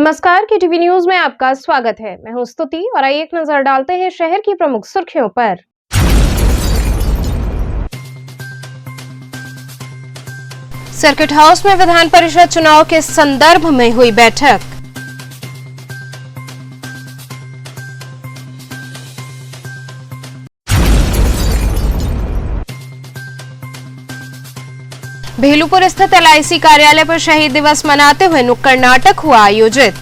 नमस्कार, KTV news में आपका स्वागत है। मैं हूं स्तुति और आइए एक नजर डालते हैं शहर की प्रमुख सुर्खियों पर। सर्किट हाउस में विधान परिषद चुनाव के संदर्भ में हुई बैठक। भेलूपुर स्थित LIC कार्यालय पर शहीद दिवस मनाते हुए नुक्कड़ नाटक हुआ आयोजित।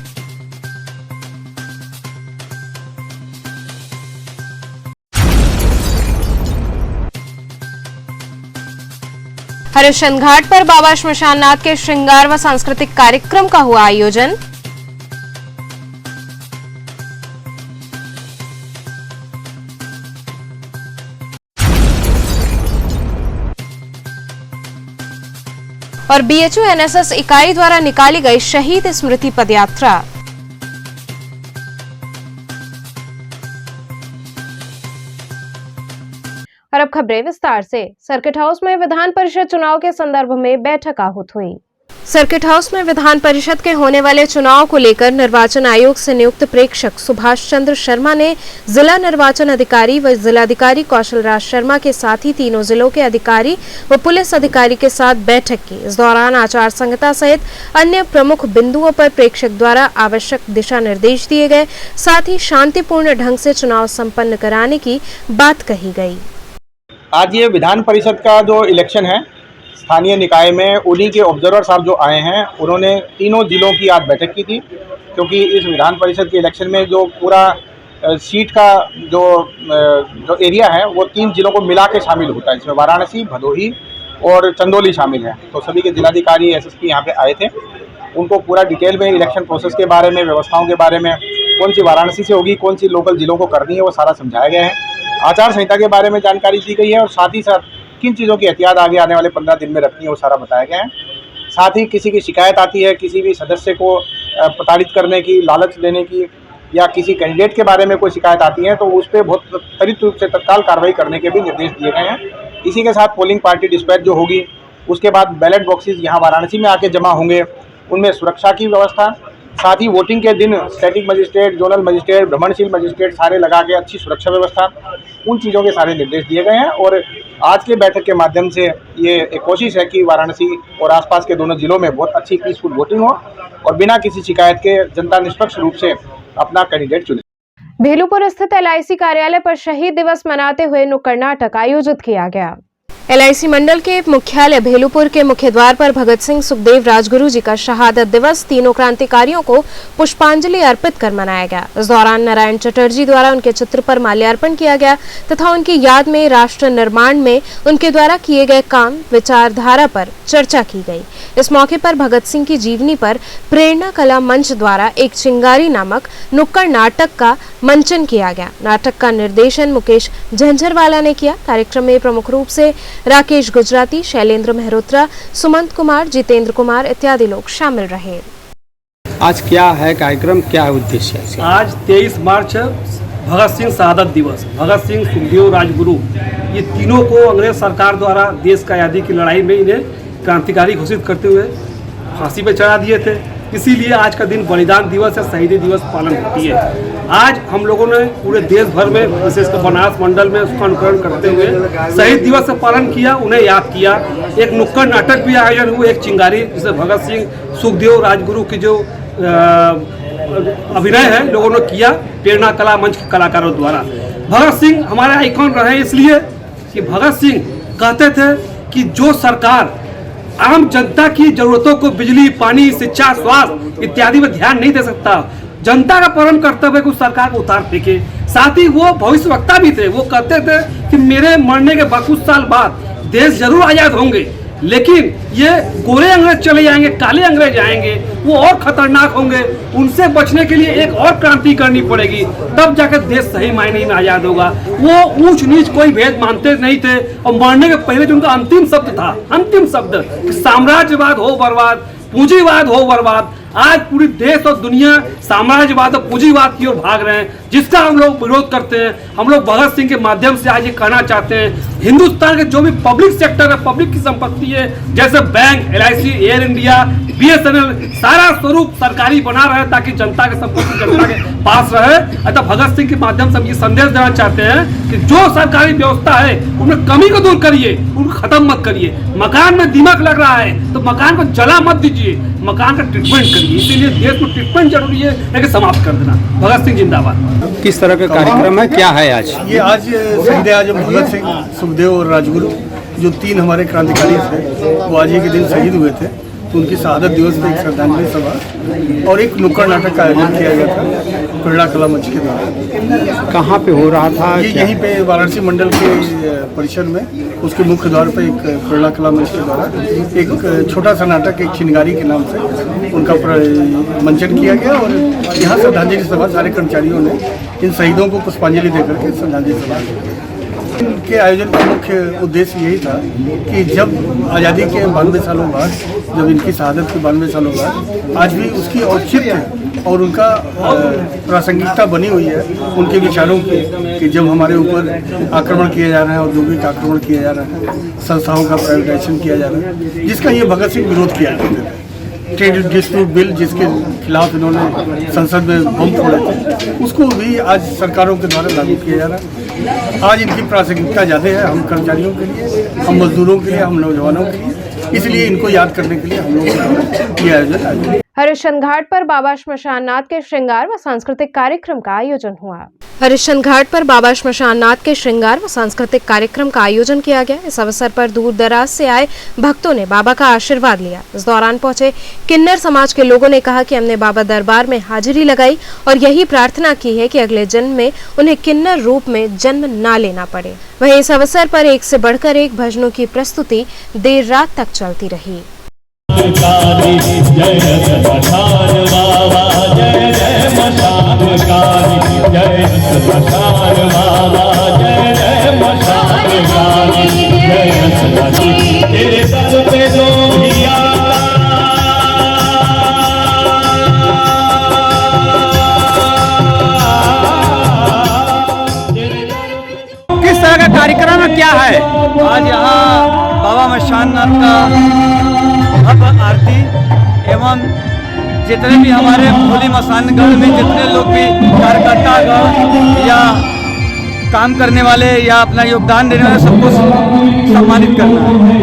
हरिश्चंद्र घाट पर बाबा श्मशाननाथ के श्रृंगार व सांस्कृतिक कार्यक्रम का हुआ आयोजन। और BHU NSS इकाई द्वारा निकाली गई शहीद स्मृति पदयात्रा। और अब खबरें विस्तार से। सर्किट हाउस में विधान परिषद चुनाव के संदर्भ में बैठक आहूत हुई। सर्किट हाउस में विधान परिषद के होने वाले चुनाव को लेकर निर्वाचन आयोग से नियुक्त प्रेक्षक सुभाष चंद्र शर्मा ने जिला निर्वाचन अधिकारी व जिलाधिकारी कौशल राज शर्मा के साथ ही तीनों जिलों के अधिकारी व पुलिस अधिकारी के साथ बैठक की। इस दौरान आचार संहिता सहित अन्य प्रमुख बिंदुओं पर प्रेक्षक द्वारा आवश्यक दिशा निर्देश दिए गए, साथ ही शांतिपूर्ण ढंग से चुनाव संपन्न कराने की बात कही गई। आज ये विधान परिषद का जो इलेक्शन है स्थानीय निकाय में, उन्हीं के ऑब्जर्वर साहब जो आए हैं उन्होंने तीनों जिलों की आज बैठक की थी, क्योंकि इस विधान परिषद के इलेक्शन में जो पूरा सीट का जो एरिया है वो 3 जिलों को मिला के शामिल होता है। इसमें वाराणसी, भदोही और चंदौली शामिल है। तो सभी के जिलाधिकारी SSP यहाँ पे आए थे, उनको पूरा डिटेल में इलेक्शन प्रोसेस के बारे में, व्यवस्थाओं के बारे में, कौन सी वाराणसी से होगी, कौन सी लोकल जिलों को करनी है, वो सारा समझाया गया है। आचार संहिता के बारे में जानकारी दी गई है और साथ ही साथ किन चीज़ों की एहतियात आगे आने वाले 15 दिन में रखनी है वो सारा बताया गया है। साथ ही किसी की शिकायत आती है, किसी भी सदस्य को प्रताड़ित करने की, लालच देने की, या किसी कैंडिडेट के बारे में कोई शिकायत आती है तो उस पर बहुत त्वरित रूप से तत्काल कार्रवाई करने के भी निर्देश दिए गए हैं। इसी के साथ पोलिंग पार्टी डिस्पैच जो होगी, उसके बाद बैलेट बॉक्सेस यहाँ वाराणसी में आके जमा होंगे, उनमें सुरक्षा की व्यवस्था, साथ ही वोटिंग के दिन स्टैटिक मजिस्ट्रेट, जोनल मजिस्ट्रेट, भ्रमणशील मजिस्ट्रेट सारे लगा के अच्छी सुरक्षा व्यवस्था, उन चीज़ों के सारे निर्देश दिए गए हैं। और आज के बैठक के माध्यम से ये एक कोशिश है कि वाराणसी और आसपास के दोनों जिलों में बहुत अच्छी पीसफुल वोटिंग हो और बिना किसी शिकायत के जनता निष्पक्ष रूप से अपना कैंडिडेट चुने। भेलूपुर स्थित LIC कार्यालय पर शहीद दिवस मनाते हुए नुक्कड़ नाटक आयोजित किया गया। LIC मंडल के मुख्यालय भेलूपुर के मुख्य द्वार पर भगत सिंह, सुखदेव, राजगुरु जी का शहादत दिवस तीनों क्रांतिकारियों को पुष्पांजलि अर्पित कर मनाया गया। इस दौरान नारायण चटर्जी द्वारा उनके चित्र पर माल्यार्पण किया गया तथा उनकी याद में राष्ट्र निर्माण में उनके द्वारा किए गए काम, विचारधारा पर चर्चा की गई। इस मौके पर भगत सिंह की जीवनी पर प्रेरणा कला मंच द्वारा एक चिंगारी नामक नुक्कड़ नाटक का मंचन किया गया। नाटक का निर्देशन मुकेश झंझरवाला ने किया। कार्यक्रम में प्रमुख रूप से राकेश गुजराती, शैलेंद्र मेहरोत्रा, सुमंत कुमार, जितेंद्र कुमार इत्यादि लोग शामिल रहे। आज क्या है कार्यक्रम, क्या है उद्देश्य है? आज 23 मार्च भगत सिंह शहादत दिवस। भगत सिंह, सुखदेव, राजगुरु ये तीनों को अंग्रेज सरकार द्वारा देश का आज़ादी की लड़ाई में इन्हें क्रांतिकारी घोषित करते हुए फांसी पर चढ़ा दिए थे। इसीलिए आज का दिन बलिदान दिवस या शहीदी दिवस पालन होती है। आज हम लोगों ने पूरे देश भर में, विशेषकर बनारस मंडल में उसका अनुकरण करते हुए शहीद दिवस का पालन किया, उन्हें याद किया। एक नुक्कड़ नाटक भी आयोजन हुआ, एक चिंगारी, जिसे भगत सिंह, सुखदेव, राजगुरु की जो अभिनय है लोगों ने किया प्रेरणा कला मंच के कलाकारों द्वारा। भगत सिंह हमारे आइकॉन रहे इसलिए कि भगत सिंह कहते थे कि जो सरकार आम जनता की जरूरतों को बिजली, पानी, शिक्षा, स्वास्थ्य इत्यादि में ध्यान नहीं दे सकता, जनता का परम कर्तव्य है कि उस सरकार को उतार फेंके। साथ ही वो भविष्यवक्ता भी थे। वो कहते थे कि मेरे मरने के कुछ साल बाद देश जरूर आजाद होंगे, लेकिन ये गोरे अंग्रेज चले जाएंगे, काले अंग्रेज आएंगे, वो और खतरनाक होंगे। उनसे बचने के लिए एक और क्रांति करनी पड़ेगी, तब जाकर देश सही मायने में आजाद होगा। वो ऊंच नीच कोई भेद मानते नहीं थे और मरने के पहले जो उनका अंतिम शब्द था, अंतिम शब्द कि साम्राज्यवाद हो बर्बाद, पूंजीवाद हो बर्बाद, आज पूरी देश और दुनिया साम्राज्यवाद और पूंजीवाद की ओर भाग रहे हैं, जिसका हम लोग विरोध करते हैं। हम लोग भगत सिंह के माध्यम से आज ये कहना चाहते हैं, हिंदुस्तान के जो भी पब्लिक सेक्टर है, पब्लिक की संपत्ति है, जैसे bank, LIC, air India, BSNL, सारा स्वरूप सरकारी बना रहे ताकि जनता के संपत्ति जनता के पास रहे। अतः भगत सिंह के माध्यम से हम ये संदेश देना चाहते हैं कि जो सरकारी व्यवस्था है उनमें कमी को दूर करिए, उनको खत्म मत करिए। मकान में दीमक लग रहा है तो मकान को जला मत दीजिए, मकान का ट्रीटमेंट करिए। इसीलिए देश में ट्रीटमेंट जरूरी है, लेकिन समाप्त कर देना। भगत सिंह जिंदाबाद। किस तरह का कार्यक्रम है, क्या है आज? ये आज शहीद आजम भगत सिंह, सुखदेव और राजगुरु जो 3 हमारे क्रांतिकारी थे, वो आज ही के दिन शहीद हुए थे, तो उनकी शहादत दिवस में एक श्रद्धांजलि सभा और एक नुक्कड़ नाटक का आयोजन किया गया था पेड़ना कला मंच के द्वारा। कहाँ पे हो रहा था? ये यहीं पे वाराणसी मंडल के परिसर में, उसके मुख्य द्वार पर एक पेड़ना कला मंच के द्वारा एक छोटा सा नाटक, एक चिनगारी के नाम से उनका मंचन किया गया और यहाँ श्रद्धांजलि सभा सारे कर्मचारियों ने इन शहीदों को पुष्पांजलि देकर के श्रद्धांजलि सभा के आयोजन का मुख्य उद्देश्य यही था कि जब आज़ादी के 92 सालों बाद, जब इनकी शहादत के 92 सालों बाद आज भी उसकी औचित्य और उनका प्रासंगिकता बनी हुई है उनके विचारों की, कि जब हमारे ऊपर आक्रमण किया जा रहा है, औद्योगिक आक्रमण किया जा रहा है, संस्थाओं का प्राइवेटाइजेशन किया जा रहा है, जिसका ये भगत सिंह विरोध किया करते थे। ट्रेड डिस्प्यूट बिल जिसके खिलाफ इन्होंने संसद में बम फोड़े थे, उसको भी आज सरकारों के द्वारा लागू किया जा रहा है। आज इनकी प्रासंगिकता ज़्यादा है हम कर्मचारियों के लिए, हम मजदूरों के लिए, हम नौजवानों के लिए, इसलिए इनको याद करने के लिए हम लोग ये आयोजन आयोजित। हरिश्चंद्र घाट पर बाबा श्मशाननाथ के श्रृंगार व सांस्कृतिक कार्यक्रम का आयोजन हुआ। हरिश्चंद्र घाट पर बाबा श्मशाननाथ के श्रृंगार व सांस्कृतिक कार्यक्रम का आयोजन किया गया। इस अवसर पर दूर दराज से आए भक्तों ने बाबा का आशीर्वाद लिया। इस दौरान पहुंचे किन्नर समाज के लोगों ने कहा कि हमने बाबा दरबार में हाजिरी लगाई और यही प्रार्थना की है कि अगले जन्म में उन्हें किन्नर रूप में जन्म ना लेना पड़े। वहीं इस अवसर पर एक से बढ़कर एक भजनों की प्रस्तुति देर रात तक चलती रही। जय जय मशान बाबा, जय जय मशानकारी, जय मशान बाबा, जय जय मशानकारी, जय मशानकारी, तेरे दर पे लोहिया किस तरह का कार्यक्रम है, क्या है? आज यहाँ बाबा मशाननाथ का भव्य आरती एवं जितने भी हमारे भोली मशानगढ़ में जितने लोग भी कार्यकर्ता या काम करने वाले या अपना योगदान देने वाले सबको सम्मानित करना है।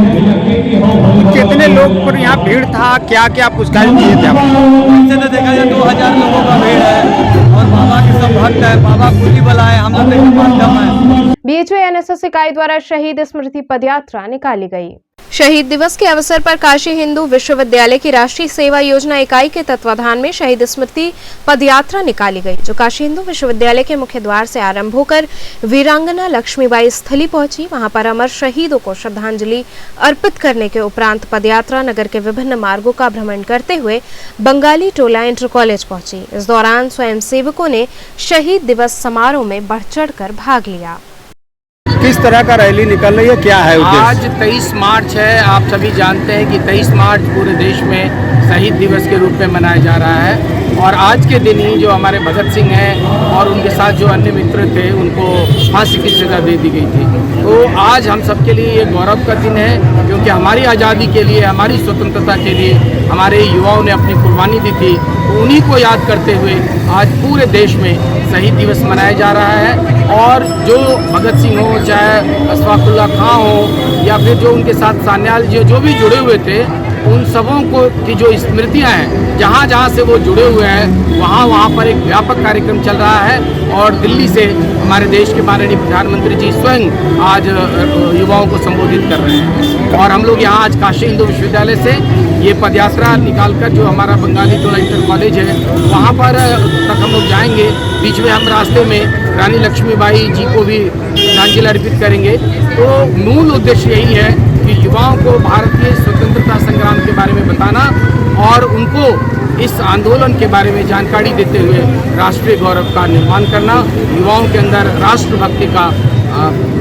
कितने लोग पर यहाँ भीड़ था, क्या क्या पुरस्कार दिए थे? वैसे तो देखा जाए 2000 लोगों का भीड़ है और बाबा के सब भक्त है, बाबा कुली बला है, हम लोग के माध्यम है। बीएचयू NSS इकाई द्वारा शहीद स्मृति पदयात्रा निकाली गई। शहीद दिवस के अवसर पर काशी हिंदू विश्वविद्यालय की राष्ट्रीय सेवा योजना इकाई के तत्वाधान में शहीद स्मृति पदयात्रा निकाली गई, जो काशी हिंदू विश्वविद्यालय के मुख्य द्वार से आरंभ होकर वीरांगना लक्ष्मीबाई स्थली पहुंची। वहां पर अमर शहीदों को श्रद्धांजलि अर्पित करने के उपरांत पदयात्रा नगर के विभिन्न मार्गों का भ्रमण करते हुए बंगाली टोला इंटर कॉलेज पहुंची। इस दौरान स्वयंसेवकों ने शहीद दिवस समारोह में बढ़ चढ़ कर भाग लिया। किस तरह का रैली निकल रही है, क्या है उद्देश्य? आज 23 मार्च है। आप सभी जानते हैं कि 23 मार्च पूरे देश में शहीद दिवस के रूप में मनाया जा रहा है और आज के दिन ही जो हमारे भगत सिंह हैं और उनके साथ जो अन्य मित्र थे उनको फांसी की सजा दे दी गई थी। तो आज हम सबके लिए ये गौरव का दिन है, क्योंकि हमारी आज़ादी के लिए, हमारी स्वतंत्रता के लिए हमारे युवाओं ने अपनी कुर्बानी दी थी। तो उन्हीं को याद करते हुए आज पूरे देश में शहीद दिवस मनाया जा रहा है। और जो भगत सिंह हो, चाहे अशफाकुल्ला खां हो, या फिर जो उनके साथ सान्याल जी जो भी जुड़े हुए थे, उन सबों को की जो स्मृतियां हैं, जहाँ जहाँ से वो जुड़े हुए हैं वहाँ पर एक व्यापक कार्यक्रम चल रहा है। और दिल्ली से हमारे देश के माननीय प्रधानमंत्री जी स्वयं आज युवाओं को संबोधित कर रहे हैं। और हम लोग यहाँ आज काशी हिंदू विश्वविद्यालय से ये पदयात्रा निकालकर जो हमारा बंगाली टोला इंटर कॉलेज है वहाँ पर तक हम लोग जाएंगे। बीच में हम रास्ते में रानी लक्ष्मीबाई जी को भी श्रद्धांजलि अर्पित करेंगे। तो मूल उद्देश्य यही है कि युवाओं को भारतीय स्वतंत्रता संग्राम के बारे में बताना और उनको इस आंदोलन के बारे में जानकारी देते हुए राष्ट्रीय गौरव का निर्माण करना, युवाओं के अंदर राष्ट्रभक्ति का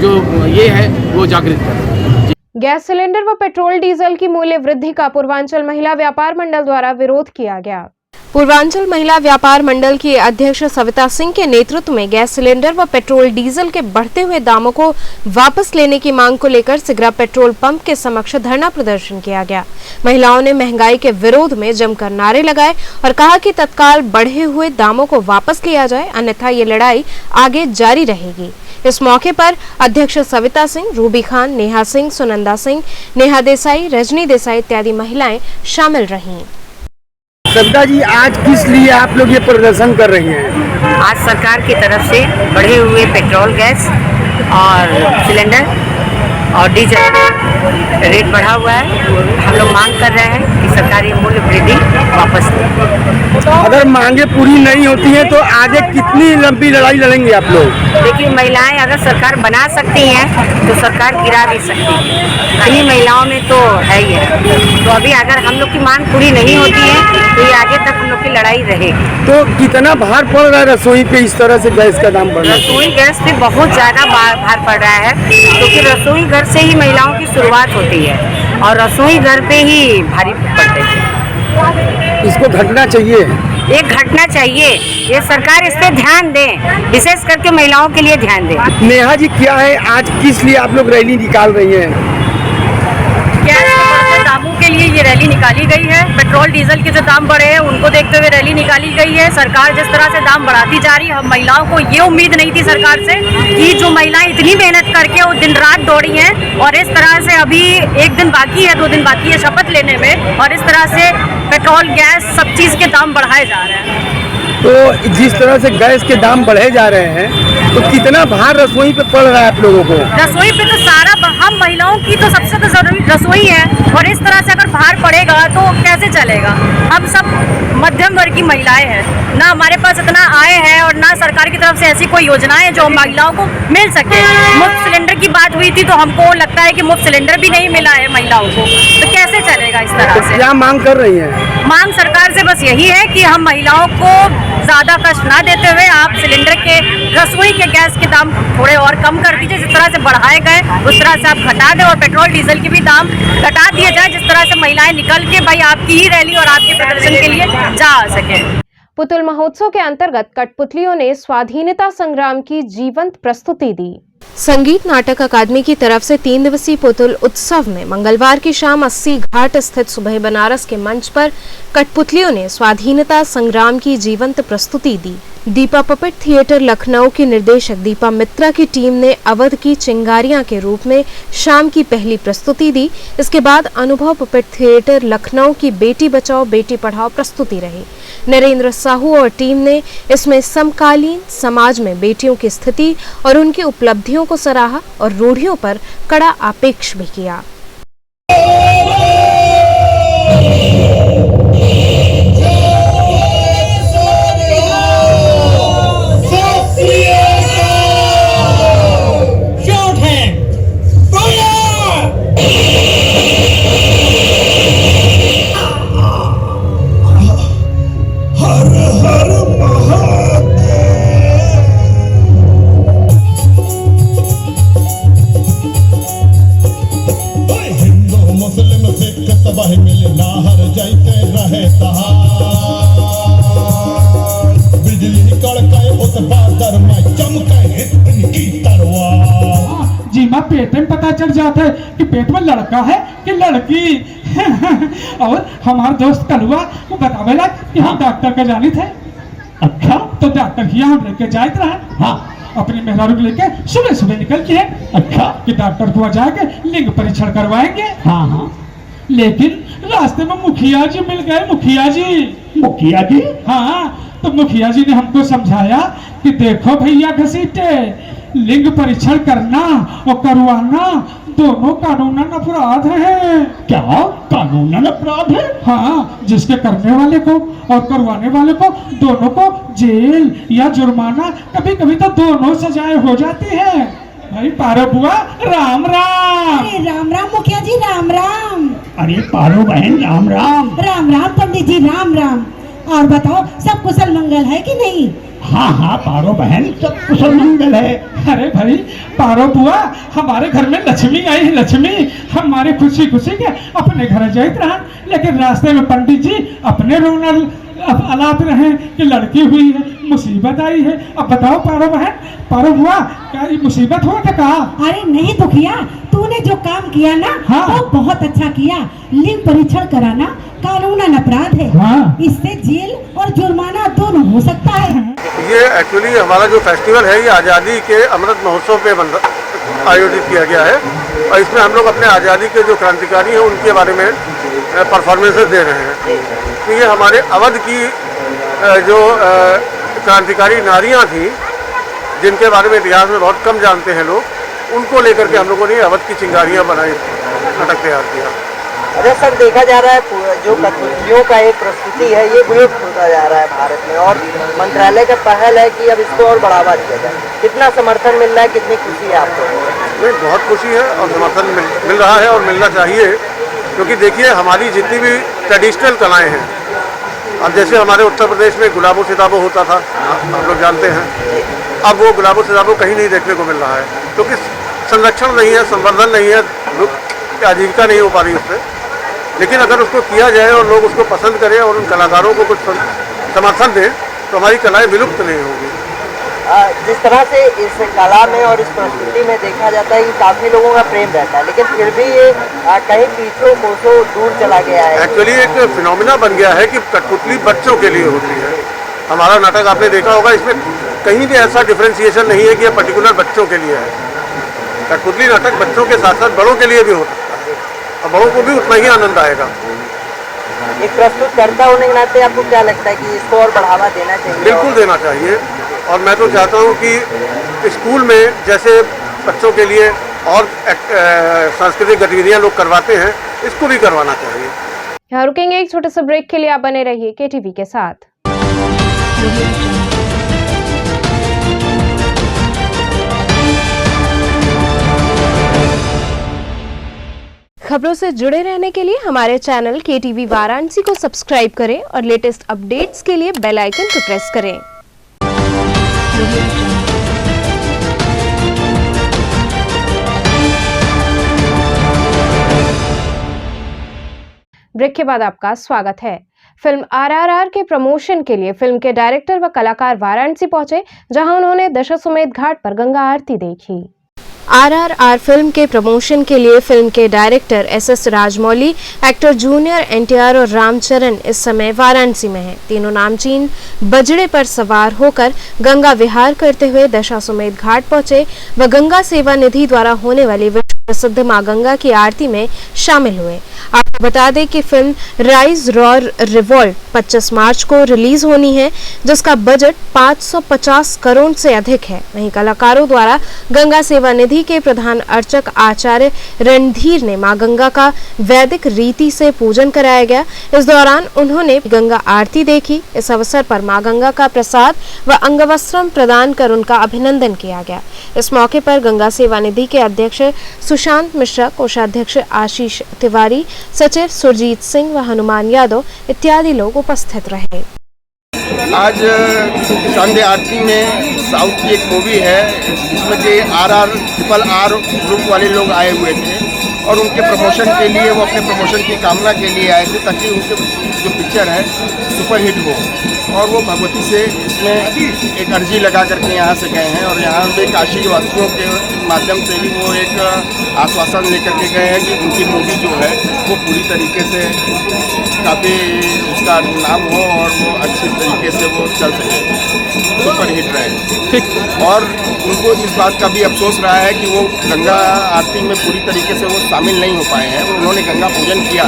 जो ये है वो जागृत करना। गैस सिलेंडर व पेट्रोल डीजल की मूल्य वृद्धि का पूर्वांचल महिला व्यापार मंडल द्वारा विरोध किया गया। पूर्वांचल महिला व्यापार मंडल की अध्यक्ष सविता सिंह के नेतृत्व में गैस सिलेंडर व पेट्रोल डीजल के बढ़ते हुए दामों को वापस लेने की मांग को लेकर सिगरा पेट्रोल पंप के समक्ष धरना प्रदर्शन किया गया। महिलाओं ने महंगाई के विरोध में जमकर नारे लगाए और कहा कि तत्काल बढ़े हुए दामों को वापस लिया जाए, अन्यथा ये लड़ाई आगे जारी रहेगी। इस मौके पर अध्यक्ष सविता सिंह, रूबी खान, नेहा सिंह, सुनंदा सिंह, नेहा देसाई, रजनी देसाई इत्यादि महिलाएं शामिल रहीं। सविता जी, आज किस लिए आप लोग ये प्रदर्शन कर रही हैं? आज सरकार की तरफ से बढ़े हुए पेट्रोल, गैस और सिलेंडर और डीजल रेट बढ़ा हुआ है। हम लोग मांग कर रहे हैं कि सरकारी मूल्य वृद्धि वापस ले। अगर मांगे पूरी नहीं होती हैं तो आगे कितनी लंबी लड़ाई लड़ेंगे आप लोग? देखिए, महिलाएं अगर सरकार बना सकती हैं तो सरकार गिरा भी सकती है। कई महिलाओं में तो है ही है। तो अभी अगर हम लोग की मांग पूरी नहीं होती है तो ये आगे तक हम लोग की लड़ाई रहेगी। तो कितना भार पड़ रहा है रसोई पे इस तरह से गैस का दाम बढ़ रहा है? रसोई गैस पे बहुत ज़्यादा भार पड़ रहा है, क्योंकि रसोई घर से ही महिलाओं की शुरुआत होती है और रसोई घर पे ही भारी पड़ते हैं। इसको घटना चाहिए, ये घटना चाहिए। ये सरकार इस पे ध्यान दे, विशेष करके महिलाओं के लिए ध्यान दे। नेहा जी, क्या है आज किस लिए आप लोग रैली निकाल रही हैं? गैस के बढ़ते दामों के लिए ये रैली निकाली गई है। पेट्रोल डीजल के जो दाम बढ़े हैं उनको देखते हुए रैली निकाली गई है। सरकार जिस तरह से दाम बढ़ाती जा रही है, हम महिलाओं को ये उम्मीद नहीं थी सरकार से कि जो महिलाएं इतनी मेहनत करके वो दिन रात दौड़ी हैं और इस तरह से अभी 1 दिन बाकी है, 2 दिन बाकी है शपथ लेने में, और इस तरह से पेट्रोल, गैस, सब चीज़ के दाम बढ़ाए जा रहे हैं। तो जिस तरह से गैस के दाम बढ़े जा रहे हैं तो कितना भार रसोई पे पड़ रहा है आप लोगों को? रसोई पे तो सारा, हम महिलाओं की तो सबसे तो जरूरी रसोई है, और इस तरह से अगर भार पड़ेगा तो कैसे चलेगा। हम सब मध्यम वर्ग की महिलाएं हैं, ना हमारे पास इतना आय है और ना सरकार की तरफ से ऐसी कोई योजनाएं है जो महिलाओं को मिल सके। मुफ्त सिलेंडर की बात हुई थी तो हमको लगता है कि मुफ्त सिलेंडर भी नहीं मिला है महिलाओं को, तो कैसे चलेगा इस तरह से। क्या मांग कर रही हैं? मांग सरकार से बस यही है कि हम महिलाओं को ज़्यादा कष्ट ना देते हुए आप सिलेंडर के, रसोई के गैस के दाम थोड़े और कम कर दीजिए। जिस तरह से बढ़ाए गए उस तरह से आप घटा दें, और पेट्रोल डीजल के भी दाम घटा दिए जाए, जिस तरह से महिलाएं निकल के भाई आपकी ही रैली और आपके प्रदर्शन के लिए जा सके। पुतुल महोत्सव के अंतर्गत कठपुतलियों ने स्वाधीनता संग्राम की जीवंत प्रस्तुति दी। संगीत नाटक अकादमी की तरफ से 3 दिवसीय पुतुल उत्सव में मंगलवार की शाम 80 घाट स्थित सुबह बनारस के मंच पर कठपुतलियों ने स्वाधीनता संग्राम की जीवंत प्रस्तुति दी। दीपा पपेट थिएटर लखनऊ की निर्देशक दीपा मित्रा की टीम ने अवध की चिंगारियां के रूप में शाम की पहली प्रस्तुति दी। इसके बाद अनुभव पपेट थिएटर लखनऊ की बेटी बचाओ बेटी पढ़ाओ प्रस्तुति रही। नरेंद्र साहू और टीम ने इसमें समकालीन समाज में बेटियों की स्थिति और उनकी उपलब्धियों को सराहा और रूढ़ियों पर कड़ा आपेक्ष भी किया। पेट में पता चल जाता है कि पेट में लड़का है कि लड़की। और हमारे दोस्त कलुआ वो बतावेला कि हम डॉक्टर का जानी थे। अच्छा, तो डॉक्टर ही हम लेके जाते रहे। हाँ, अपनी मेहरारू को लेके सुबह सुबह निकल के। अच्छा, कि डॉक्टर को जाके लिंग परीक्षण करवाएंगे। हाँ हाँ, लेकिन रास्ते में मुखिया जी मिल गए। मुखिया जी? हाँ, तो मुखिया जी ने हमको समझाया कि देखो भैया घसीटे, लिंग परीक्षण करना और करवाना दोनों कानूनन अपराध है। क्या कानूनन अपराध है? हाँ, जिसके करने वाले को और करवाने वाले को दोनों को जेल या जुर्माना, कभी कभी तो दोनों सजाएं हो जाती है। भाई पारो बुआ, राम राम। अरे राम राम मुखिया जी, राम राम। अरे पारो बहन, राम राम। राम राम पंडित जी, राम राम। और बताओ, सब कुशल मंगल है कि नहीं? हाँ हाँ पारो बहन, सब कुशल मंगल है। अरे भाई पारो बुआ, हमारे घर में लक्ष्मी आई है। लक्ष्मी हमारे खुशी खुशी के अपने घर जाते रहा, लेकिन रास्ते में पंडित जी अपने अब हालात रहे कि लड़की हुई है, मुसीबत आई है। अब बताओ पारो बहन, पारो हुआ क्या ये मुसीबत हुआ क्या कहा? अरे नहीं दुखिया, तूने जो काम किया ना हाँ। वो बहुत अच्छा किया। लिंग परीक्षण कराना कानूनन अपराध है। हाँ। इससे जेल और जुर्माना दोनों हो सकता है। ये एक्चुअली हमारा जो फेस्टिवल है ये आज़ादी के अमृत महोत्सव पे आयोजित किया गया है और इसमें हम लोग अपने आज़ादी के जो क्रांतिकारी हैं उनके बारे में परफॉर्मेंसेस दे रहे हैं। तो ये हमारे अवध की जो क्रांतिकारी नारियां थीं जिनके बारे में इतिहास में बहुत कम जानते हैं लोग, उनको लेकर के हम लोगों ने अवध की चिंगारियाँ बनाई, नाटक तैयार किया। अरे सर, देखा जा रहा है जो कठपुतलियों का एक प्रस्तुति है ये विलुप्त होता जा रहा है भारत में, और मंत्रालय का पहल है कि अब इसको और बढ़ावा दिया जाए। कितना समर्थन मिल रहा है, कितनी खुशी है आपको? नहीं, बहुत खुशी है और समर्थन मिल रहा है और मिलना चाहिए, क्योंकि देखिए हमारी जितनी भी ट्रेडिशनल कलाएँ हैं, अब जैसे हमारे उत्तर प्रदेश में गुलाबो सिताबो होता था, हम लोग जानते हैं, अब वो गुलाबो सिताबो कहीं नहीं देखने को मिल रहा है, क्योंकि संरक्षण नहीं है, संवर्धन नहीं है, आजीविका नहीं हो पा रही उससे। लेकिन अगर उसको किया जाए और लोग उसको पसंद करें और उन कलाकारों को कुछ समर्थन दें तो हमारी कलाएं विलुप्त नहीं होंगी। जिस तरह से इस कला में और इस प्रस्तुति में देखा जाता है कि काफ़ी लोगों का प्रेम रहता है, लेकिन फिर भी ये कहीं पीछे कोसों दूर चला गया है। एक्चुअली एक फिनोमिना बन गया है कि कठपुतली बच्चों के लिए होती है। हमारा नाटक आपने देखा होगा, इसमें कहीं भी ऐसा डिफ्रेंसिएशन नहीं है कि ये पर्टिकुलर बच्चों के लिए है। कठपुतली नाटक बच्चों के साथ साथ बड़ों के लिए भी होता है और बड़ों को भी उतना ही आनंद आएगा। एक प्रस्तुतकर्ता होने के नाते आपको क्या लगता है कि इसको और बढ़ावा देना चाहिए? बिल्कुल देना चाहिए, और मैं तो चाहता हूँ कि स्कूल में जैसे बच्चों के लिए और सांस्कृतिक गतिविधियाँ लोग करवाते हैं, इसको भी करवाना चाहिए। यहाँ रुकेंगे एक छोटे से ब्रेक के लिए, आप बने रहिए KTV के साथ। खबरों से जुड़े रहने के लिए हमारे चैनल KTV वाराणसी को सब्सक्राइब करें और लेटेस्ट अपडेट्स के लिए बेल आइकन को प्रेस करें। ब्रेक के बाद आपका स्वागत है। फिल्म RRR के प्रमोशन के लिए फिल्म के डायरेक्टर व कलाकार वाराणसी पहुंचे, जहां उन्होंने दशाश्वमेध घाट पर गंगा आरती देखी। RRR फिल्म के प्रमोशन के लिए फिल्म के director SS Rajamouli, actor junior NTR और रामचरण इस समय वाराणसी में हैं। तीनों नामचीन बजड़े पर सवार होकर गंगा विहार करते हुए दशाश्वमेध घाट पहुंचे व गंगा सेवा निधि द्वारा होने वाली विश्व प्रसिद्ध मां गंगा की आरती में शामिल हुए। आपको बता दें कि फिल्म राइज रॉर रिवॉल्ट 25 मार्च को रिलीज होनी है, जिसका बजट 550 करोड़ से अधिक है। वहीं कलाकारों द्वारा गंगा सेवा निधि के प्रधान अर्चक आचार्य रणधीर ने मां गंगा का वैदिक रीति से पूजन कराया गया। इस दौरान उन्होंने गंगा आरती देखी। इस अवसर पर मां गंगा का प्रसाद व अंगवस्त्रम प्रदान कर उनका अभिनंदन किया गया। इस मौके पर गंगा सेवा निधि के अध्यक्ष सुशांत मिश्रा, कोषाध्यक्ष आशीष तिवारी, सचिव सुरजीत सिंह व हनुमान यादव इत्यादि लोग उपस्थित रहे। आज संध्या आरती में साउथ की एक मूवी है जिसमें कि RRR ग्रुप वाले लोग आए हुए थे और उनके प्रमोशन के लिए वो अपने प्रमोशन की कामना के लिए आए थे ताकि उनके जो पिक्चर है सुपरहिट हो, और वो भगवती से इसमें एक अर्जी लगा करके यहाँ से गए हैं और यहाँ पे काशी वासियों के माध्यम से भी वो एक आश्वासन लेकर के गए हैं कि उनकी मूवी जो है वो पूरी तरीके से काफ़ी उसका नाम हो और वो अच्छी तरीके से वो चल सके, सुपरहिट रहे। और उनको इस बात का भी अफसोस रहा है कि वो गंगा आरती में पूरी तरीके से वो शामिल नहीं हो पाए हैं। उन्होंने गंगा पूजन किया,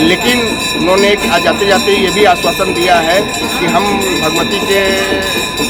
लेकिन उन्होंने एक जाते जाते ये भी आश्वासन दिया है कि हम भगवती के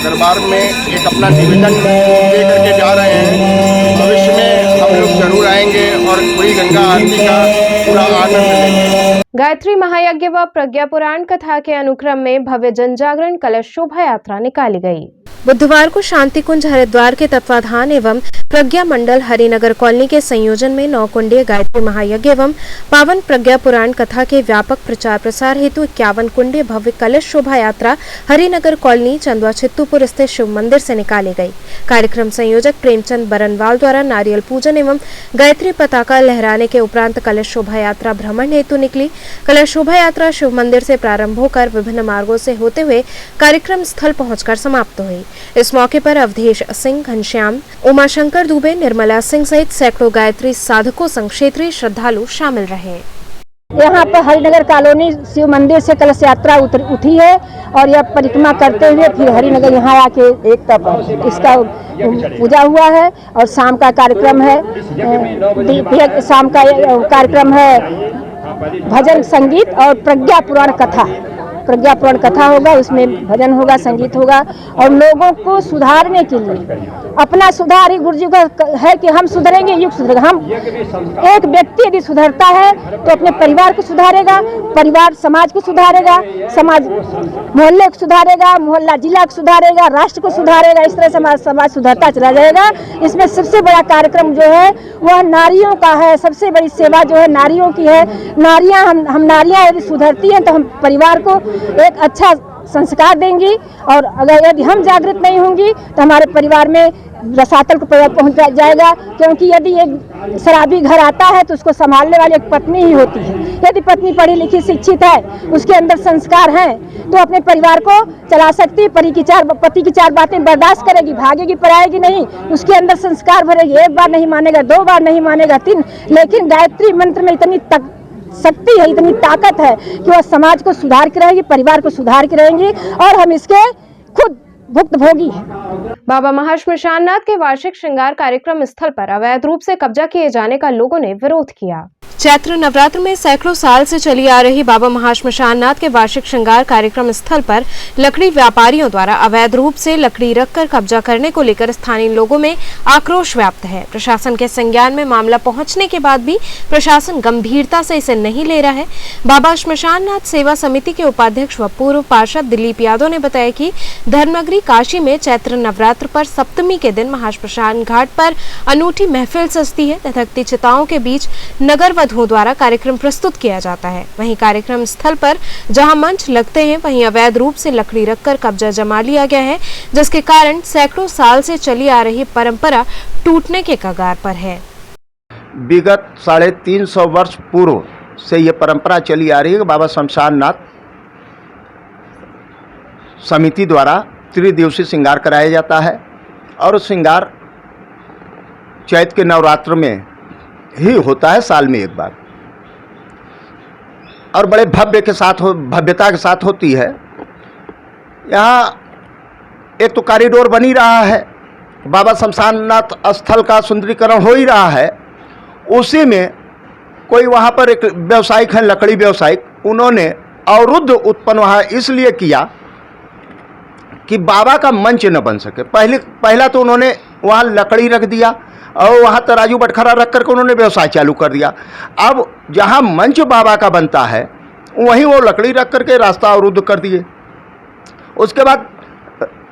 दरबार में एक अपना निवेदन लेकर के जा रहे हैं। भविष्य में हम लोग जरूर आएंगे और पूरी गंगा आरती का पूरा आनंद लेंगे। गायत्री महायज्ञ व प्रज्ञा पुराण कथा के अनुक्रम में भव्य जन जागरण कलश शोभा यात्रा निकाली गई। बुधवार को शांति कुंज हरिद्वार के तत्वाधान एवं प्रज्ञा मंडल हरिनगर कॉलोनी के संयोजन में 9 कुंडीय गायत्री महायज्ञ एवं पावन प्रज्ञा पुराण कथा के व्यापक प्रचार प्रसार हेतु 51 कुंडीय भव्य कलश शोभा यात्रा हरिनगर कॉलोनी चंदवा छित्तूपुर स्थित शिव मंदिर से निकाली गई। कार्यक्रम संयोजक प्रेमचंद बरनवाल द्वारा नारियल पूजन एवं गायत्री पताका लहराने के उपरांत कलश शोभा यात्रा भ्रमण हेतु निकली। कलश शोभा यात्रा शिव मंदिर से प्रारंभ होकर विभिन्न मार्गों से होते हुए कार्यक्रम स्थल पहुंचकर समाप्त हुई। इस मौके पर अवधेश सिंह, घनश्याम, उमाशंकर दुबे, निर्मला सिंह सहित सैकड़ों गायत्री साधकों संग क्षेत्रीय श्रद्धालु शामिल रहे। यहाँ पर हरिनगर कॉलोनी शिव मंदिर से कलश यात्रा उठी है और यह परिक्रमा करते हुए फिर हरिनगर यहाँ आके एकता पर इसका पूजा हुआ है और शाम का कार्यक्रम है। शाम का कार्यक्रम है भजन संगीत और प्रज्ञा पुराण कथा होगा। उसमें भजन होगा, संगीत होगा और लोगों को सुधारने के लिए अपना सुधार ही गुरु जी का है कि हम सुधरेंगे, युग सुधरेगा। हम एक व्यक्ति यदि सुधरता है तो अपने परिवार को सुधारेगा, परिवार समाज को सुधारेगा, समाज मोहल्ले को सुधारेगा, मोहल्ला जिला को सुधारेगा, राष्ट्र को सुधारेगा। इस तरह समाज सुधरता चला जाएगा। इसमें सबसे बड़ा कार्यक्रम जो है वह नारियों का है। सबसे बड़ी सेवा जो है नारियों की है। नारियां हम नारियां यदि सुधरती हैं तो हम परिवार को एक अच्छा संस्कार देंगी और अगर यदि हम जागृत नहीं होंगी तो हमारे परिवार में रसातल को पहुंच जाएगा। क्योंकि यदि एक शराबी घर आता है तो उसको संभालने वाली एक पत्नी ही होती है। यदि पत्नी पढ़ी लिखी शिक्षित है, उसके अंदर संस्कार हैं तो अपने परिवार को चला सकती है। पति की चार बातें बर्दाश्त करेगी, भागेगी, पराएगी नहीं। उसके अंदर संस्कार भरेगी। एक बार नहीं मानेगा, दो बार नहीं मानेगा, तीन। लेकिन गायत्री मंत्र में इतनी शक्ति है, इतनी ताकत है कि वह समाज को सुधार के रहेगी, परिवार को सुधार के रहेंगी और हम इसके खुद भुक्तभोगी हैं। बाबा महाश्मशाननाथ के वार्षिक श्रृंगार कार्यक्रम स्थल पर अवैध रूप से कब्जा किए जाने का लोगों ने विरोध किया। चैत्र नवरात्र में सैकड़ों साल से चली आ रही बाबा महाश्मशाननाथ के वार्षिक श्रृंगार कार्यक्रम स्थल पर लकड़ी व्यापारियों द्वारा अवैध रूप से लकड़ी रखकर कब्जा करने को लेकर स्थानीय लोगों में आक्रोश व्याप्त है। प्रशासन के संज्ञान में मामला पहुंचने के बाद भी प्रशासन गंभीरता से इसे नहीं ले रहा है। बाबा श्मशाननाथ सेवा समिति के उपाध्यक्ष व पूर्व पार्षद दिलीप यादव ने बताया कि धर्मनगरी काशी में चैत्र नवरात्र पर सप्तमी के दिन महाश्मशान घाट पर अनूठी महफिल सजती है तथा चिताओं के बीच नगर वधुओं द्वारा कार्यक्रम प्रस्तुत किया जाता है। वहीं कार्यक्रम स्थल पर जहां मंच लगते हैं वहीं अवैध रूप से लकड़ी रखकर कब्जा जमा लिया गया है, जिसके कारण सैकड़ों साल से चली आ रही परंपरा टूटने के कगार पर है। विगत 350 वर्ष पूर्व से ये परंपरा चली आ रही है कि बाबा श्मशाननाथ समिति द्वारा त्रिदिवसीय श्रृंगार कराया जाता है और श्रृंगार चैत्र के नवरात्र में ही होता है, साल में एक बार, और बड़े भव्यता के साथ होती है। यहाँ एक तो कॉरिडोर बनी रहा है, बाबा श्मशाननाथ स्थल का सुंदरीकरण हो ही रहा है। उसी में कोई वहाँ पर एक व्यवसायिक है, लकड़ी व्यवसायिक, उन्होंने अवरुद्ध उत्पन्न वहाँ इसलिए किया कि बाबा का मंच न बन सके। पहला तो उन्होंने वहाँ लकड़ी रख दिया और वहाँ तराजू बटखरा रख करके उन्होंने व्यवसाय चालू कर दिया। अब जहाँ मंच बाबा का बनता है वहीं वो लकड़ी रख करके रास्ता अवरुद्ध कर दिए। उसके बाद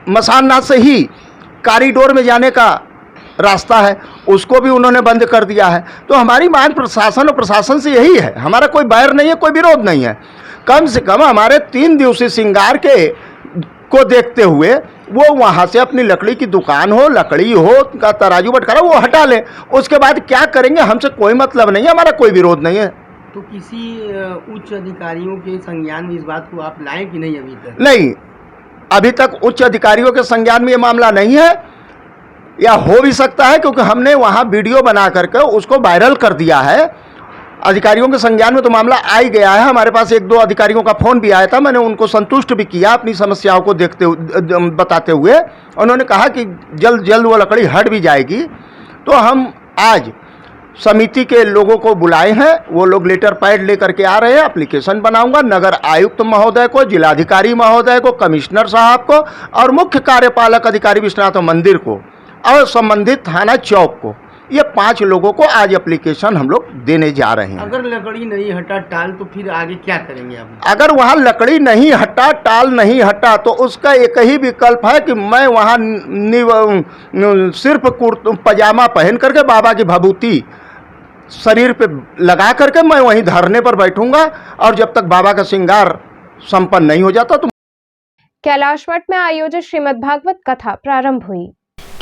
मसाननाथ से ही कॉरिडोर में जाने का रास्ता है, उसको भी उन्होंने बंद कर दिया है। तो हमारी मांग प्रशासन और प्रशासन से यही है, हमारा कोई बैर नहीं है, कोई विरोध नहीं है। कम से कम हमारे 3 दिवसीय श्रृंगार को देखते हुए वो वहाँ से अपनी लकड़ी की दुकान हो, लकड़ी हो, का तराजू बटखरा वो हटा लें। उसके बाद क्या करेंगे हमसे कोई मतलब नहीं है, हमारा कोई विरोध नहीं है। तो किसी उच्च अधिकारियों के संज्ञान में इस बात को आप लाएं कि नहीं? अभी तक नहीं, अभी तक उच्च अधिकारियों के संज्ञान में ये मामला नहीं है, या हो भी सकता है क्योंकि हमने वहाँ वीडियो बना करके उसको वायरल कर दिया है। अधिकारियों के संज्ञान में तो मामला आ ही गया है। हमारे पास 1-2 अधिकारियों का फ़ोन भी आया था, मैंने उनको संतुष्ट भी किया अपनी समस्याओं को बताते हुए। उन्होंने कहा कि जल्द वो लकड़ी हट भी जाएगी। तो हम आज समिति के लोगों को बुलाए हैं, वो लोग लेटर पैड लेकर के आ रहे हैं। एप्लीकेशन बनाऊंगा नगर आयुक्त महोदय को, जिलाधिकारी महोदय को, कमिश्नर साहब को और मुख्य कार्यपालक अधिकारी विश्वनाथ मंदिर को और संबंधित थाना चौक को, ये 5 लोगों को आज एप्लीकेशन हम लोग देने जा रहे हैं। अगर लकड़ी नहीं हटा टाल तो फिर आगे क्या करेंगे आप? अगर वहाँ लकड़ी नहीं हटा, टाल नहीं हटा, तो उसका एक ही विकल्प है कि मैं वहाँ सिर्फ पजामा पहन करके बाबा की भभूति शरीर पे लगा करके मैं वहीं धरने पर बैठूंगा और जब तक बाबा का श्रृंगार संपन्न नहीं हो जाता तो। कैलाश मठ में आयोजित श्रीमद् भागवत कथा प्रारंभ हुई।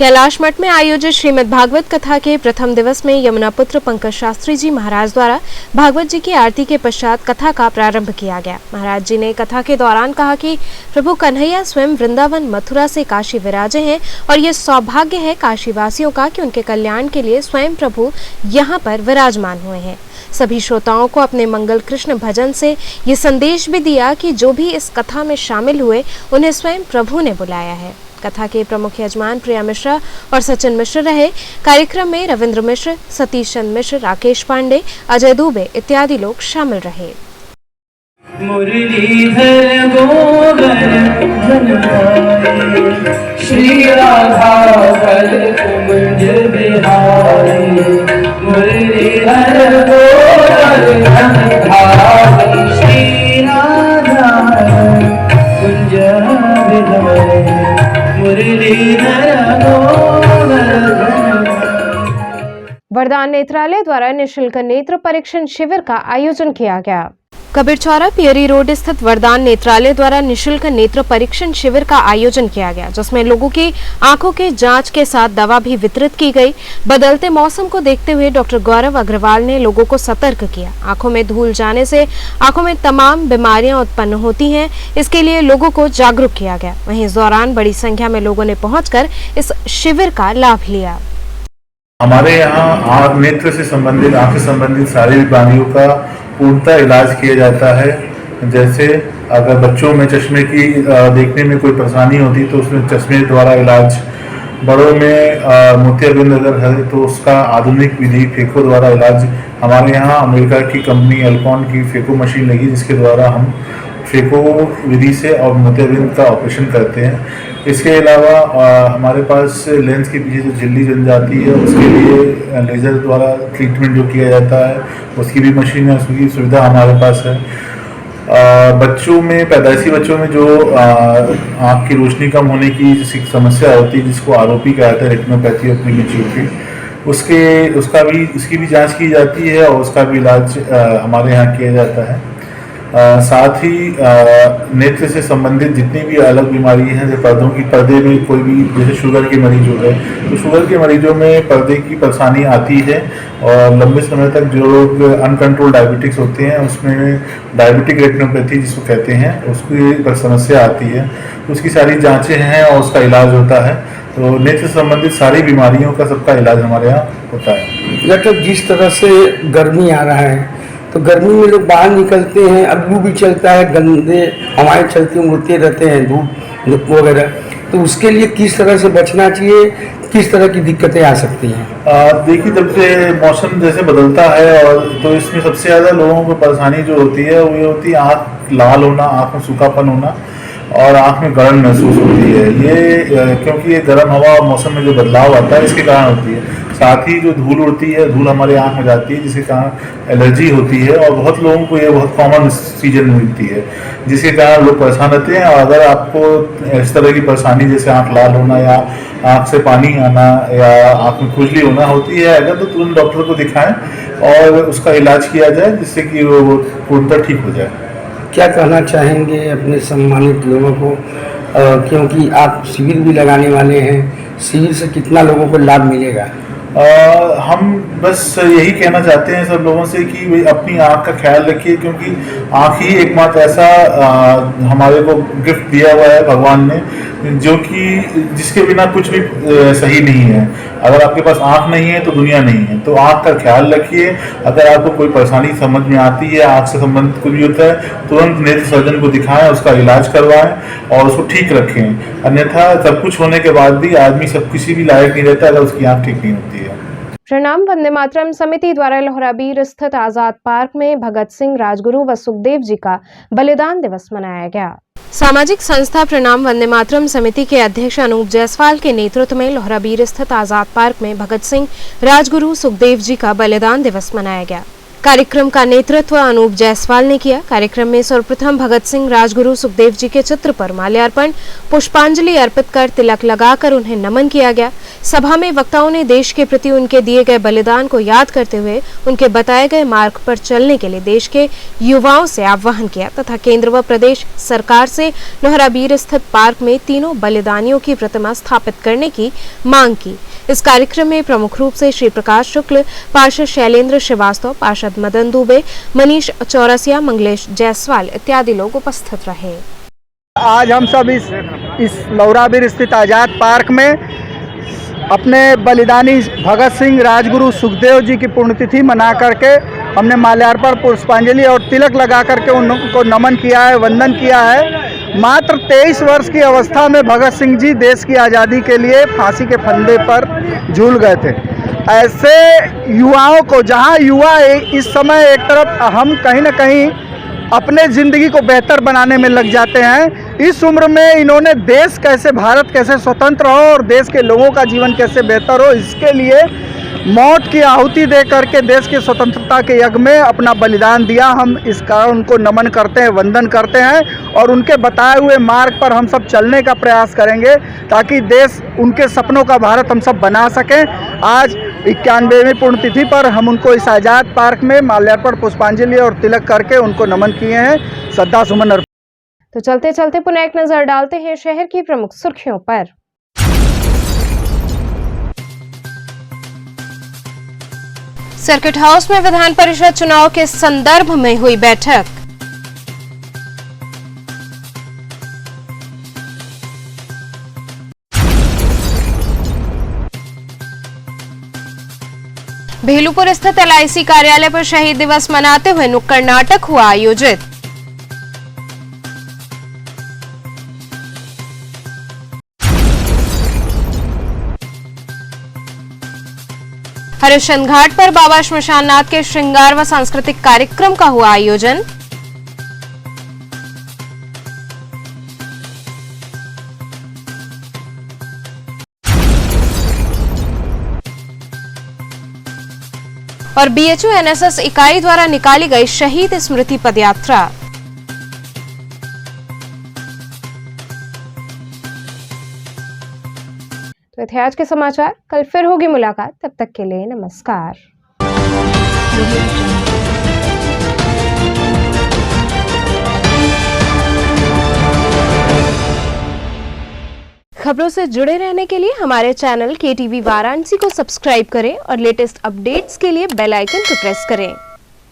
कैलाश मठ में आयोजित श्रीमद् भागवत कथा के प्रथम दिवस में यमुना पुत्र पंकज शास्त्री जी महाराज द्वारा भागवत जी की आरती के पश्चात कथा का प्रारंभ किया गया। महाराज जी ने कथा के दौरान कहा कि प्रभु कन्हैया स्वयं वृंदावन मथुरा से काशी विराजे हैं और ये सौभाग्य है काशी वासियों का कि उनके कल्याण के लिए स्वयं प्रभु यहाँ पर विराजमान हुए हैं। सभी श्रोताओं को अपने मंगल कृष्ण भजन से ये संदेश भी दिया कि जो भी इस कथा में शामिल हुए उन्हें स्वयं प्रभु ने बुलाया है। कथा के प्रमुख यजमान प्रिया मिश्रा और सचिन मिश्र रहे। कार्यक्रम में रविंद्र मिश्र, सतीश चंद मिश्र, राकेश पांडे, अजय दुबे इत्यादि लोग शामिल रहे। मुरलीधर गोवर्धन श्री राधा कुंज बिहारी मुरलीधर गोवर्धन श्री राधा कुंज बिहारी वरदान नेत्रालय द्वारा निःशुल्क नेत्र परीक्षण शिविर का आयोजन किया गया। कबीरचौरा पियरी रोड स्थित वरदान नेत्रालय द्वारा निःशुल्क नेत्र परीक्षण शिविर का आयोजन किया गया, जिसमें लोगों की आंखों के जांच के साथ दवा भी वितरित की गई। बदलते मौसम को देखते हुए डॉक्टर गौरव अग्रवाल ने लोगों को सतर्क किया। आंखों में धूल जाने से आंखों में तमाम बीमारियां उत्पन्न होती हैं, इसके लिए लोगों को जागरूक किया गया। वहीं इस दौरान बड़ी संख्या में लोगों ने पहुंचकर इस शिविर का लाभ लिया। हमारे यहाँ आँख नेत्र से संबंधित, आँख से संबंधित सारी बीमारियों का पूर्णतः इलाज किया जाता है। जैसे अगर बच्चों में चश्मे की देखने में कोई परेशानी होती तो उसमें चश्मे द्वारा इलाज, बड़ों में मोतियाबिंद अगर है तो उसका आधुनिक विधि फेको द्वारा इलाज। हमारे यहाँ अमेरिका की कंपनी अल्कॉन की फेको मशीन लगी, जिसके द्वारा हम फेको विधि से और मोतियाबिंद का ऑपरेशन करते हैं। इसके अलावा हमारे पास लेंस के पीछे जो झिल्ली जम जाती है उसके लिए लेज़र द्वारा ट्रीटमेंट जो किया जाता है उसकी भी मशीन है, उसकी सुविधा हमारे पास है। बच्चों में, पैदाइशी बच्चों में जो आँख की रोशनी कम होने की समस्या होती है, जिसको आरोपी कहते हैं, रेटिनोपैथी ऑफ प्रीमेच्योरिटी, उसकी भी जांच की जाती है और उसका भी इलाज हमारे यहाँ किया जाता है। साथ ही नेत्र से संबंधित जितनी भी अलग बीमारी हैं, जैसे पर्दे में कोई भी, जैसे शुगर के मरीज हो गए तो शुगर के मरीजों में पर्दे की परेशानी आती है और लंबे समय तक जो लोग अनकंट्रोल डायबिटिक्स होते हैं उसमें डायबिटिक रेटिनोपैथी जिसको कहते हैं उसकी समस्या आती है, उसकी सारी जांचें हैं और उसका इलाज होता है। तो नेत्र से संबंधित सारी बीमारियों का सबका इलाज हमारे यहाँ होता है। डॉक्टर, जिस तरह से गर्मी आ रहा है तो गर्मी में लोग बाहर निकलते हैं, अब लू भी चलता है, गंदे हवाएं चलती उड़ते रहते हैं, धूप वगैरह, तो उसके लिए किस तरह से बचना चाहिए, किस तरह की दिक्कतें आ सकती हैं? देखिए, जब से मौसम जैसे बदलता है और तो इसमें सबसे ज़्यादा लोगों को परेशानी जो होती है वो ये होती है आँख लाल होना, आँख में सूखापन होना और आँख में गर्म महसूस होती है। ये क्योंकि ये गर्म हवा और मौसम में जो बदलाव आता है इसके कारण होती है। साथ ही जो धूल उड़ती है, धूल हमारे आँख में जाती है जिसके कारण एलर्जी होती है और बहुत लोगों को ये बहुत कॉमन सीजन में मिलती है, जिसके कारण लोग परेशान रहते हैं। और अगर आपको इस तरह की परेशानी जैसे आँख लाल होना या आँख से पानी आना या आँख में खुजली होना होती है अगर, तो तुरंत डॉक्टर को दिखाएं और उसका इलाज किया जाए जिससे कि वो पूर्णतः ठीक हो जाए। क्या कहना चाहेंगे अपने सम्मानित लोगों को, क्योंकि आप शिविर भी लगाने वाले हैं, शिविर से कितना लोगों को लाभ मिलेगा? हम बस यही कहना चाहते हैं सब लोगों से कि वे अपनी आँख का ख्याल रखिए, क्योंकि आँख ही एकमात्र ऐसा हमारे को गिफ्ट दिया हुआ है भगवान ने, जो कि जिसके बिना कुछ भी सही नहीं है। अगर आपके पास आँख नहीं है तो दुनिया नहीं है, तो आँख का ख्याल रखिए। अगर आपको कोई परेशानी समझ में आती है, आँख से संबंधित कुछ भी होता है, तुरंत नेत्र सर्जन को दिखाएं, उसका इलाज करवाएं और उसको ठीक रखें। अन्यथा सब कुछ होने के बाद भी आदमी सब किसी भी लायक नहीं रहता अगर उसकी आँख ठीक नहीं होती है। प्रणाम। वंदे मातरम समिति द्वारा लोहराबीर स्थित आजाद पार्क में भगत सिंह, राजगुरु व सुखदेव जी का बलिदान दिवस मनाया गया। सामाजिक संस्था प्रणाम वंदे मातरम समिति के अध्यक्ष अनूप जायसवाल के नेतृत्व में लोहराबीर स्थित आजाद पार्क में भगत सिंह, राजगुरु, सुखदेव जी का बलिदान दिवस मनाया गया। कार्यक्रम का नेतृत्व अनूप जायसवाल ने किया। कार्यक्रम में सर्वप्रथम भगत सिंह, राजगुरु सुखदेव जी के चित्र पर माल्यार्पण, पुष्पांजलि अर्पित कर तिलक लगाकर उन्हें नमन किया गया। सभा में वक्ताओं ने देश के प्रति उनके दिए गए बलिदान को याद करते हुए उनके बताए गए मार्ग पर चलने के लिए देश के युवाओं से आह्वान किया तथा केंद्र व प्रदेश सरकार से लोहराबीर स्थित पार्क में तीनों बलिदानियों की प्रतिमा स्थापित करने की मांग की। इस कार्यक्रम में प्रमुख रूप से श्री प्रकाश शुक्ल, पार्षद शैलेंद्र श्रीवास्तव, पार्षद मदन दुबे, मनीष चौरसिया, मंगलेश जायसवाल इत्यादि लोग उपस्थित रहे। आज हम सब इस लोहराबीर स्थित आज़ाद पार्क में अपने बलिदानी भगत सिंह, राजगुरु सुखदेव जी की पुण्यतिथि मना करके हमने माल्यार्पण, पुष्पांजलि और तिलक लगा करके उनको नमन किया है, वंदन किया है। मात्र 23 वर्ष की अवस्था में भगत सिंह जी देश की आज़ादी के लिए फांसी के फंदे पर झूल गए थे। ऐसे युवाओं को, जहां युवा इस समय एक तरफ हम कहीं ना कहीं अपने ज़िंदगी को बेहतर बनाने में लग जाते हैं, इस उम्र में इन्होंने देश कैसे, भारत कैसे स्वतंत्र हो और देश के लोगों का जीवन कैसे बेहतर हो, इसके लिए मौत की आहुति दे करके देश की स्वतंत्रता के यज्ञ में अपना बलिदान दिया। हम इस कारण उनको नमन करते हैं, वंदन करते हैं और उनके बताए हुए मार्ग पर हम सब चलने का प्रयास करेंगे ताकि देश, उनके सपनों का भारत हम सब बना सकें। आज 91वीं पुण्यतिथि पर हम उनको इस आज़ाद पार्क में माल्यार्पण, पुष्पांजलि और तिलक करके उनको नमन किए हैं, श्रद्धा सुमन अर्पित। तो चलते चलते पुनः एक नजर डालते हैं शहर की प्रमुख सुर्खियों पर। सर्किट हाउस में विधान परिषद चुनाव के संदर्भ में हुई बैठक। भेलूपुर स्थित LIC कार्यालय पर शहीद दिवस मनाते हुए नुक्कड़ नाटक हुआ आयोजित। हरिश्चंद्र घाट पर बाबा श्मशाननाथ के श्रृंगार व सांस्कृतिक कार्यक्रम का हुआ आयोजन। और BHU NSS इकाई द्वारा निकाली गई शहीद स्मृति पदयात्रा। तो थे आज के समाचार, कल फिर होगी मुलाकात, तब तक के लिए नमस्कार। खबरों से जुड़े रहने के लिए हमारे चैनल KTV वाराणसी को सब्सक्राइब करें और लेटेस्ट अपडेट्स के लिए बेल आइकन को प्रेस करें।